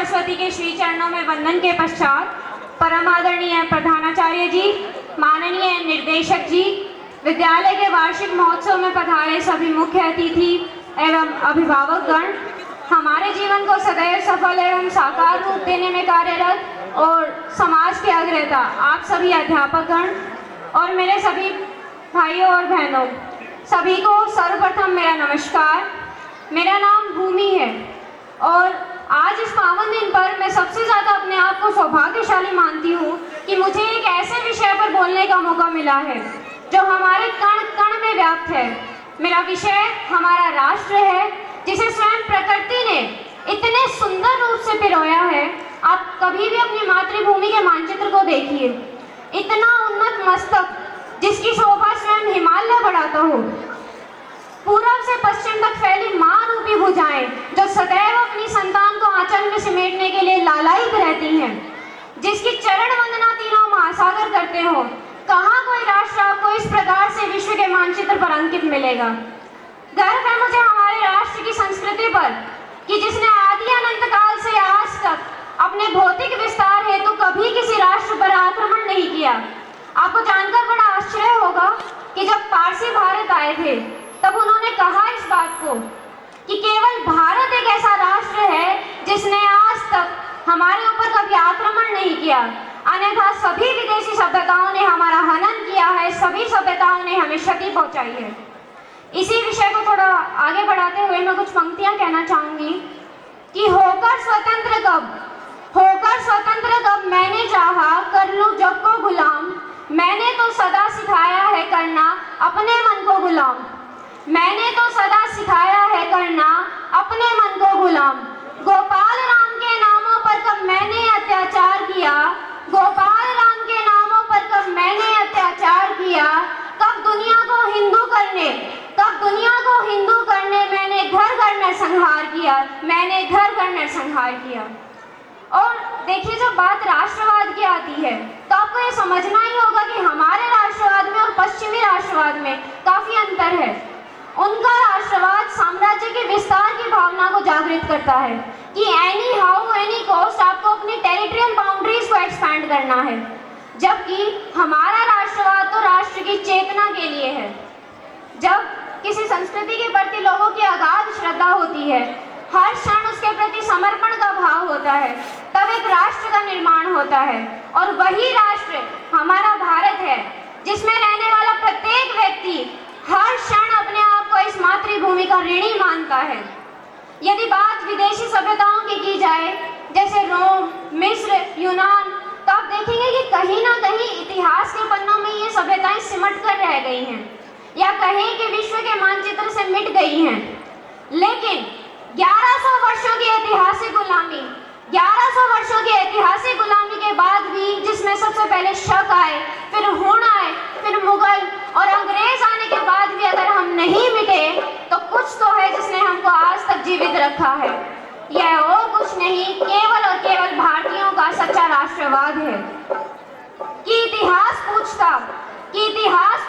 सरस्वती के श्री चरणों में वंदन के पश्चात परम आदरणीय प्रधानाचार्य जी, माननीय निर्देशक जी, विद्यालय के वार्षिक महोत्सव में पधारे सभी मुख्य अतिथि एवं अभिभावकगण, हमारे जीवन को सदैव सफल एवं साकार रूप देने में कार्यरत और समाज के अग्रता आप सभी अध्यापकगण और मेरे सभी भाइयों और बहनों, सभी को सर्वप्रथम मेरा नमस्कार। मेरा नाम भूमि है और आज इस पावन दिन पर मैं सबसे ज़्यादा अपने आप को सौभाग्यशाली मानती हूँ कि मुझे एक ऐसे विषय पर बोलने का मौका मिला है जो हमारे कण कण में व्याप्त है। मेरा विषय हमारा राष्ट्र है, जिसे स्वयं प्रकृति ने इतने सुंदर रूप से पिरोया है। आप कभी भी अपनी मातृभूमि के मानचित्र को देखिए, इतना उन्नत मस्तक जिसकी शोभा स्वयं हिमालय बढ़ाता हो, पूरब से पश्चिम तक फैली माँ रूपी भुजाएं जो सदैव अपनी संतान को आंचल में समेटने के लिए लालायित रहती हैं, जिसकी चरण वंदना तीनों महासागर करते हो। कहाँ कोई राष्ट्र आपको इस प्रकार से विश्व के मानचित्र पर अंकित मिलेगा। गर्व है मुझे हमारे राष्ट्र की संस्कृति पर कि जिसने आदि अनंत काल से आज तक अपने भौतिक विस्तार हेतु कभी किसी राष्ट्र पर आक्रमण नहीं किया। आपको जानकर बड़ा आश्चर्य होगा कि जब पारसी भारत आए थे तब उन्होंने कहा इस बात को कि केवल भारत एक ऐसा राष्ट्र है जिसने आज तक हमारे ऊपर कभी आक्रमण नहीं किया, अन्यथा सभी विदेशी सभ्यताओं ने हमारा हनन किया है, सभी सभ्यताओं ने हमें क्षति पहुंचाई है। इसी विषय को थोड़ा आगे बढ़ाते हुए मैं कुछ पंक्तियां कहना चाहूंगी कि होकर स्वतंत्र कब मैंने चाहा कर लूं जग को गुलाम, मैंने तो सदा सिखाया है करना अपने मन को गुलाम, मैंने तो सदा सिखाया है करना अपने मन को गुलाम। गोपाल राम के नामों पर कब मैंने अत्याचार किया, गोपाल राम के नामों पर कब मैंने अत्याचार किया, कब दुनिया को हिंदू करने मैंने घर घर नरसंहार किया, मैंने घर घर नरसंहार किया। और देखिए, जब बात राष्ट्रवाद की आती है तो आपको ये समझना ही होगा कि हमारे राष्ट्रवाद में और पश्चिमी राष्ट्रवाद में काफी अंतर है। उनका राष्ट्रवाद साम्राज्य के विस्तार की भावना को जागृत करता है कि एनी हाउ एनी कॉस्ट आपको अपनी टेरिटोरियल बाउंड्रीज को एक्सपैंड करना है, जबकि हमारा राष्ट्रवाद तो राष्ट्र की चेतना के लिए है। जब किसी संस्कृति के प्रति लोगों की अगाध श्रद्धा होती है, हर क्षण उसके प्रति समर्पण का भाव होता है, तब एक राष्ट्र का निर्माण होता है। और वही राष्ट्र हमारा भारत है, जिसमें रहने वाला प्रत्येक व्यक्ति हर क्षण अपने आप को इस मातृभूमि का ऋणी मानता है। यदि बात विदेशी सभ्यताओं की जाए, जैसे रोम, मिस्र, यूनान, तो आप देखेंगे कि कहीं ना कहीं इतिहास के पन्नों में ये सभ्यताएं सिमट कर रह गई हैं, या कहें कि विश्व के मानचित्र से मिट गई हैं। लेकिन 1100 वर्षों की ऐतिहासिक गुलामी, 1100 वर्षों की ऐतिहासिक गुलामी के बाद भी, जिसमें सबसे पहले शक आए, फिर हुण आए, फिर मुगल और अंग्रेज आने के बाद भी अगर हम नहीं मिटे तो कुछ तो है जिसने हमको आज तक जीवित रखा है। यह और कुछ नहीं, केवल और केवल भारतीयों का सच्चा राष्ट्रवाद है। कि इतिहास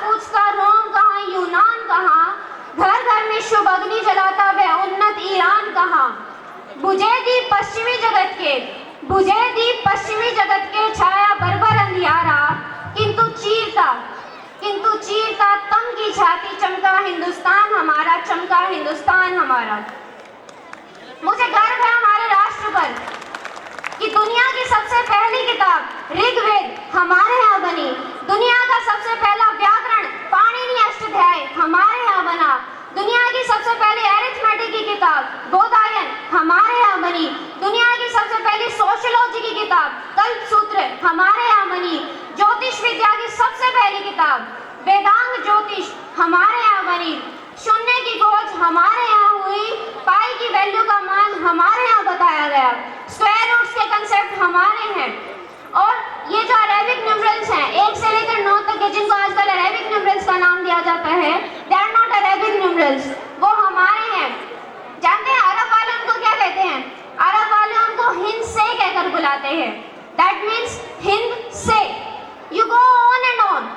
पूछता रोम कहाँ, यूनान कहाँ, घर घर में शुभ अग्नि जलाता वह उन्नत ईरान कहाँ। बुझे दीप पश्चिमी जगत के छाया बर्बर अंधियारा, किंतु चीरता तम की छाती, चमका हिंदुस्तान हमारा। मुझे गर्व है हमारे राष्ट्र पर कि दुनिया की सबसे पहली किताब ऋग्वेद हमारे यहाँ बनी, दुनिया का सबसे पहला व्याकरण पाणिनि अष्टाध्यायी हमारे यहाँ बना, दुनिया की सबसे पहली अरिथमेटिक की किताब बोधायन हमारे यहाँ बनी, दुनिया की सबसे पहली सोशियोलॉजी की किताब कल्पसूत्र हमारे यहाँ बनी, ज्योतिष विद्या की सबसे पहली किताब वेदांग ज्योतिष हमारे यहाँ बनी, शून्य की खोज हमारे यहाँ हुई, पाई की वैल्यू का मान हमारे यहाँ बताया गया, स्क्वायर रूट्स के कंसेप्ट हमारे हैं। और ये जो अरेबिक न्यूमरल्स हैं 1 से लेकर 9 तक के, जिनको आजकल अरेबिक न्यूमरल्स का नाम दिया जाता है, they are not Arabic numerals, वो हमारे हैं। जानते हैं अरब वाले उनको क्या कहते हैं? अरब वाले उनको हिंद से कहकर बुलाते हैं। दैट मीन्स हिंद से। You go on and on.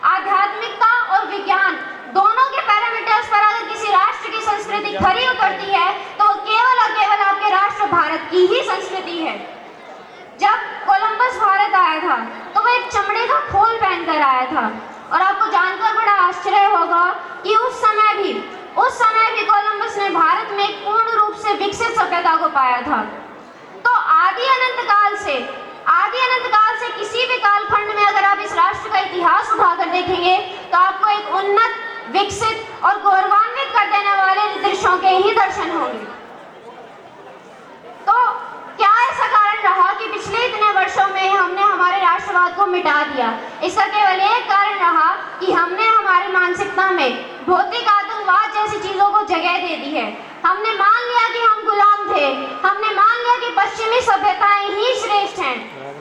आध्यात्मिकता और विज्ञान दोनों के पैरामीटर्स पर अगर किसी राष्ट्र की संस्कृति खरी उतरती है तो केवल और केवल आपके ये राष्ट्र भारत की ही संस्कृति है। जब कोलंबस भारत आया था तो वो एक चमड़े का खोल पहनकर आया था, और आपको जानकर बड़ा आश्चर्य होगा कि उस समय भी कोलंबस ने भारत में एक पूर्ण रूप से विकसित सभ्यता को पाया था। तो आदि अनंत काल से किसी भी कालखंड में अगर आप इस राष्ट्र का इतिहास उठाकर देखेंगे तो आपको एक उन्नत, विकसित और गौरवान्वित कर देने वाले दृश्यों के ही दर्शन होंगे। तो क्या ऐसा कारण रहा कि पिछले इतने वर्षों में हमने हमारे राष्ट्रवाद को मिटा दिया? इसका केवल एक कारण रहा कि हमने हमारी मानसिकता में भौतिक आतंकवाद जैसी चीजों को जगह दे दी है। हमने मान लिया कि हम गुलाम थे, हमने मान लिया कि पश्चिमी सभ्यताएं ही श्रेष्ठ हैं।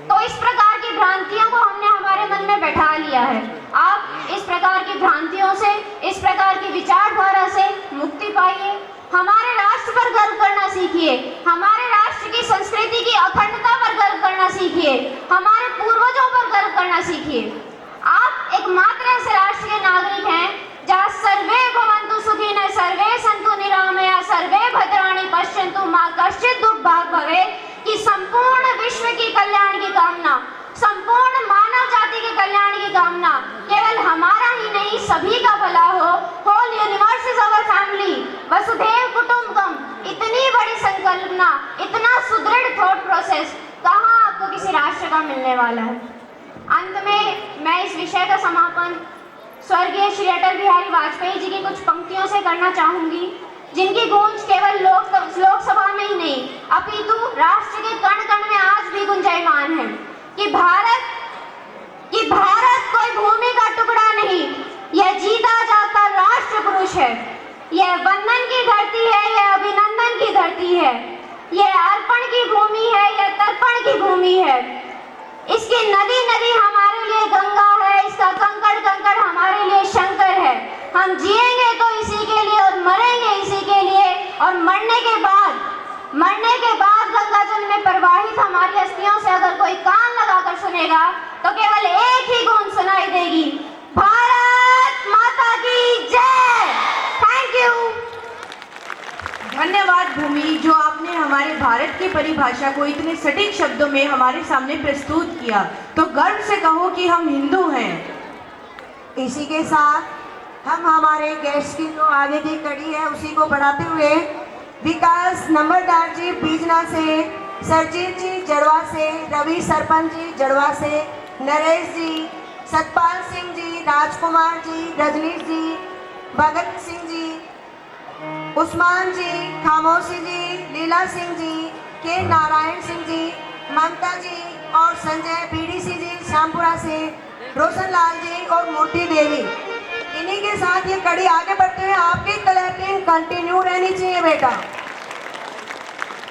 तो इस प्रकार की भ्रांतियों को हमने हमारे मन में बैठा लिया है। आप इस प्रकार की भ्रांतियों से, इस प्रकार की विचारधारा से मुक्ति पाइए। हमारे राष्ट्र पर गर्व करना सीखिए, हमारे राष्ट्र की संस्कृति की अखंडता पर गर्व करना सीखिए, हमारे पूर्वजों पर गर्व करना सीखिए। आप एकमात्र ऐसे राष्ट्र के नागरिक हैं जहाँ सर्वे भवन्तु सुखिनः, सर्वे सन्तु निरामया, सर्वे भद्राणि पश्यन्तु मा कश्चित् दुर्भाग् भवेत्, कि संपूर्ण विश्व की कल्याण की कामना, संपूर्ण मानव जाति के कल्याण की कामना, केवल हमारा ही नहीं सभी का भला हो। Whole universe is our family, वसुधैव कुटुंबकम। इतनी बड़ी संकल्पना, इतना सुदृढ़ थॉट प्रोसेस कहाँ आपको किसी राष्ट्र का मिलने वाला है। अंत में मैं इस विषय का समापन स्वर्गीय श्री अटल बिहारी वाजपेयी जी की कुछ पंक्तियों से करना चाहूंगी, जिनकी गूंज केवल लोकसभा में ही नहीं अपितु राष्ट्र के कण कण में आज भी गुंजायमान है कि भारत कोई भूमि का टुकड़ा नहीं, यह जीता जाता राष्ट्र पुरुष है। यह वंदन की धरती है, यह अभिनंदन की धरती है, यह अर्पण की भूमि है, यह तर्पण की भूमि है। इसकी नदी नदी हमारे लिए गंगा है, इसका कंकड़ कंकड़ हमारे लिए शंकर है। हम जिएंगे तो इसी के लिए और मरेंगे इसी के लिए, और मरने के बाद गंगा जल में प्रवाहित हमारी अस्थियों से अगर कोई कान लगाकर सुनेगा तो केवल एक ही गूंज सुनाई देगी, भारत माता की जय। Thank you. धन्यवाद भूमि, जो आपने हमारे भारत की परिभाषा को इतने सटीक शब्दों में हमारे सामने प्रस्तुत किया। तो गर्व से कहो कि हम हिंदू हैं। इसी के साथ हम हमारे गेस्ट की जो आगे की कड़ी है उसी को बढ़ाते हुए विकास नंबरदार जी बीजना से, सरजीत जी जड़वा से, रवि सरपंच जी जड़वा से, नरेश जी, सतपाल सिंह जी, राजकुमार जी, रजनीश जी, भगत सिंह जी, उस्मान जी, खामोशी जी, लीला सिंह जी, के नारायण सिंह जी, ममता जी और संजय बीडीसी जी श्यामपुरा से, रोशन लाल जी और मूर्ति देवी। इन्हीं के साथ ये कड़ी आगे बढ़ते हुए आपकी क्लैपिंग कंटिन्यू रहनी चाहिए बेटा।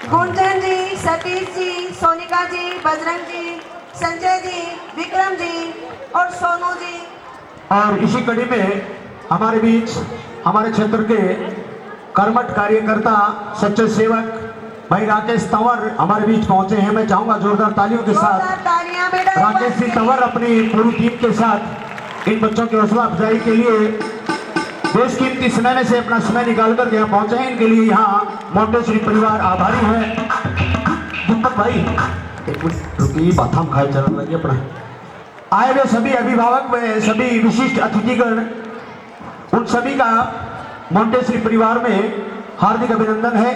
गुंजन जी, सतीश जी, सोनिका जी, बजरंग जी, संजय जी, विक्रम जी और सोनू जी। और इसी कड़ी में हमारे बीच हमारे क्षेत्र के कर्मठ कार्यकर्ता, सच्चे सेवक भाई राकेश तंवर हमारे बीच पहुंचे हैं। मैं चाहूंगा जोरदार तालियों के साथ राकेश जी तंवर अपनी पूरी टीम के साथ इन बच्चों की हौसला अफजाई के लिए बेशकीमती समय में से अपना समय निकाल कर यहाँ पहुंचे हैं। इनके लिए यहाँ मोंटेसरी परिवार आभारी है। दीपक भाई एक मिनट रुकिए, बात हम खाए चलने लगे अपना। आए हुए सभी अभिभावक व सभी विशिष्ट अतिथिगण, उन सभी का मोंटेसरी परिवार में हार्दिक अभिनंदन है।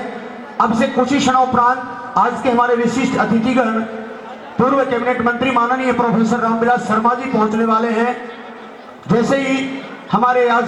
अब से कुछ ही क्षणों उपरांत आज के हमारे विशिष्ट अतिथिगण पूर्व कैबिनेट मंत्री माननीय प्रोफेसर रामविलास शर्मा जी पहुंचने वाले हैं। जैसे ही हमारे आज